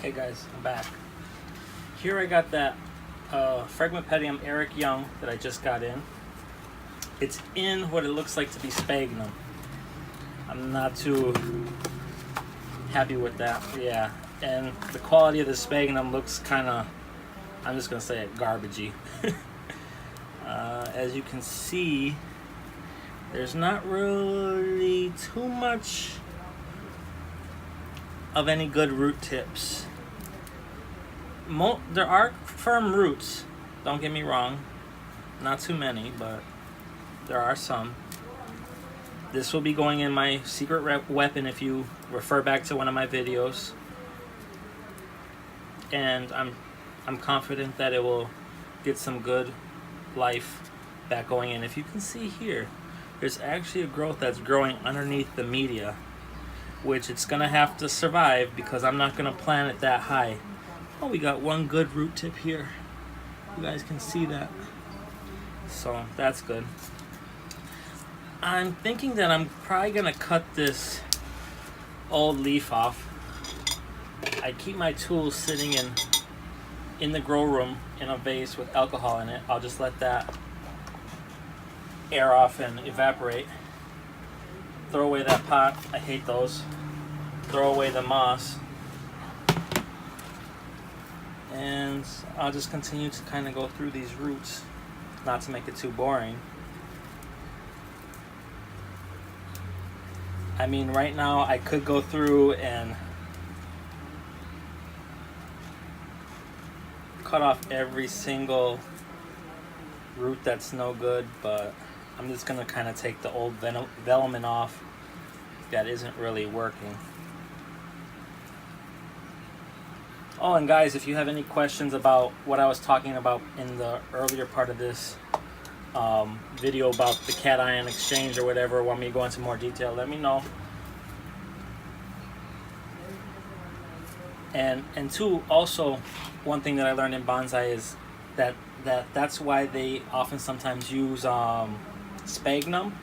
Hey guys, I'm back. Here I got that Fragmentpedium Eric Young that I just got in. It's in what it looks like to be sphagnum. I'm not too happy with that. Yeah, and the quality of the sphagnum looks kind of, I'm just gonna say it, garbagey. As you can see, there's not really too much of any good root tips. There are firm roots, don't get me wrong, not too many, but there are some. This will be going in my secret weapon if you refer back to one of my videos, and I'm confident that it will get some good life back going in. If you can see here, there's actually a growth that's growing underneath the media, which it's gonna have to survive because I'm not gonna plant it that high. Oh, we got one good root tip here. You guys can see that. So that's good. I'm thinking that I'm probably gonna cut this old leaf off. I keep my tools sitting in the grow room in a vase with alcohol in it. I'll just let that air off and evaporate. Throw away that pot. I hate those. Throw away the moss. And I'll just continue to kind of go through these roots, not to make it too boring. I mean, right now I could go through and cut off every single root that's no good, but I'm just gonna kind of take the old velamen off that isn't really working. Oh, and guys, if you have any questions about what I was talking about in the earlier part of this video about the cation exchange or whatever, want me to go into more detail, let me know. And two, also, one thing that I learned in bonsai is that's why they often sometimes use sphagnum,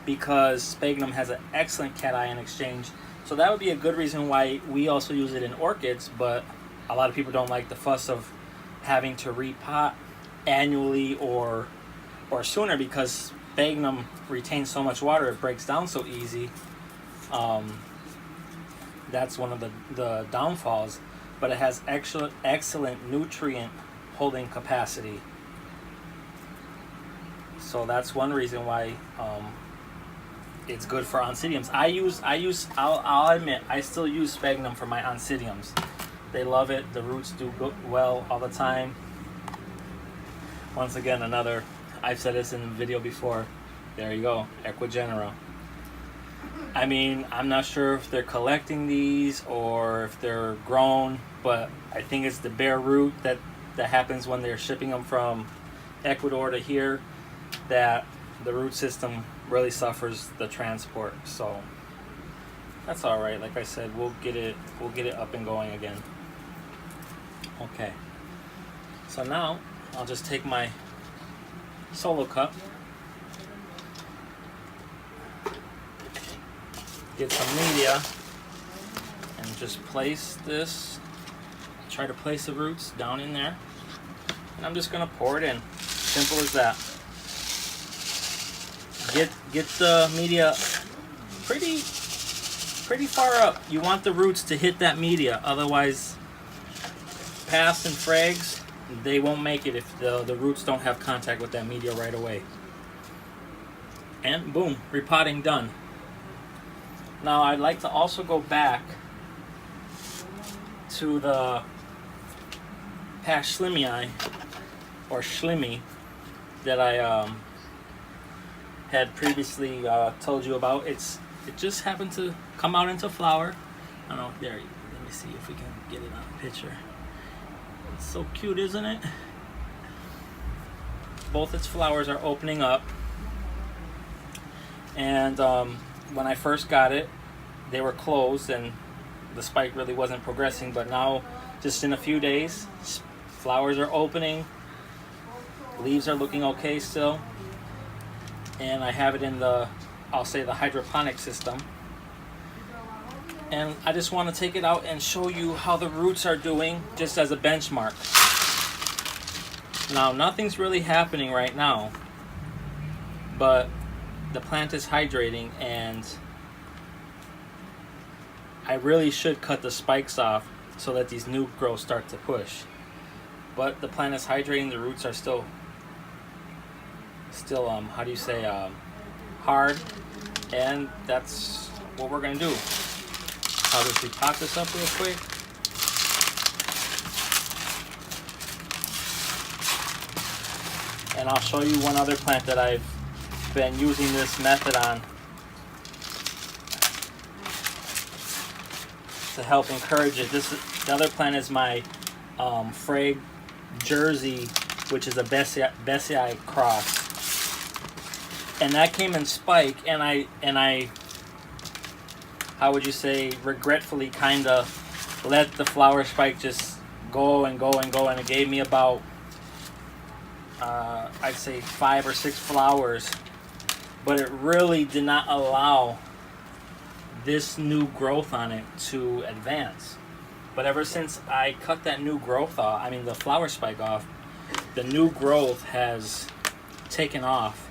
because sphagnum has an excellent cation exchange. So that would be a good reason why we also use it in orchids, but a lot of people don't like the fuss of having to repot annually or sooner, because sphagnum retains so much water, it breaks down so easy. That's one of the downfalls, but it has excellent nutrient holding capacity. So that's one reason why it's good for oncidiums. I'll admit, I still use sphagnum for my oncidiums. They love it. The roots do well all the time. Once again, I've said this in the video before. There you go, Equigenera. I mean, I'm not sure if they're collecting these or if they're grown, but I think it's the bare root that happens when they're shipping them from Ecuador to here, that the root system really suffers the transport. So that's all right. Like I said, we'll get it up and going again. Okay, so now I'll just take my solo cup, get some media, and just place this, try to place the roots down in there, and I'm just gonna pour it in. Simple as that. Get the media pretty far up. You want the roots to hit that media, otherwise Pass and Phrags, they won't make it if the roots don't have contact with that media right away. And boom, repotting done. Now I'd like to also go back to the Paschlimii or Schlimi that I had previously told you about. It just happened to come out into flower. I don't know, there, let me see if we can get it on a picture. It's so cute, isn't it? Both its flowers are opening up. And when I first got it, they were closed and the spike really wasn't progressing, but now just in a few days, flowers are opening, leaves are looking okay still, and I have it in the, I'll say, the hydroponic system. And I just want to take it out and show you how the roots are doing, just as a benchmark. Now, nothing's really happening right now, but the plant is hydrating, and I really should cut the spikes off so that these new growths start to push. But the plant is hydrating, the roots are still how do you say, hard, and that's what we're gonna do. I'll just repot this up real quick. And I'll show you one other plant that I've been using this method on to help encourage it. The other plant is my Phrag Jersey, which is a Bessie cross. And that came in spike, and I how would you say, regretfully kind of let the flower spike just go and go and go, and it gave me about I'd say 5 or 6 flowers, but it really did not allow this new growth on it to advance. But ever since I cut that new growth off, I mean the flower spike off, the new growth has taken off.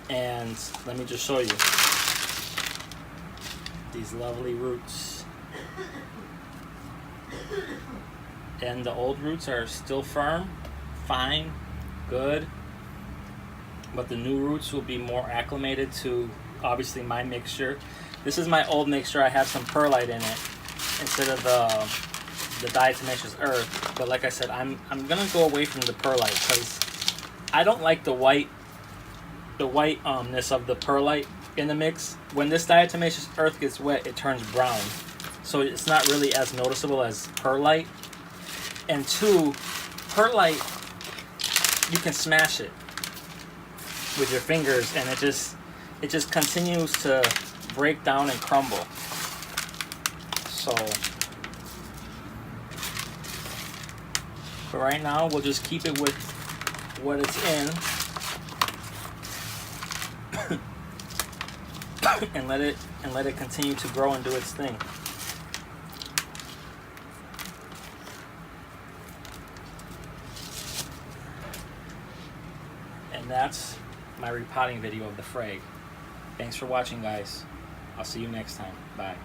And let me just show you these lovely roots. And the old roots are still firm, fine, good, but the new roots will be more acclimated to obviously my mixture. This is my old mixture. I have some perlite in it instead of the diatomaceous earth, but like I said, I'm gonna go away from the perlite because I don't like the whiteness of the perlite in the mix. When this diatomaceous earth gets wet, it turns brown, so it's not really as noticeable as perlite. And 2, perlite, you can smash it with your fingers, and it just continues to break down and crumble. So for right now, we'll just keep it with what it's in. and let it continue to grow and do its thing. And that's my repotting video of the Phrag. Thanks for watching, guys. I'll see you next time. Bye.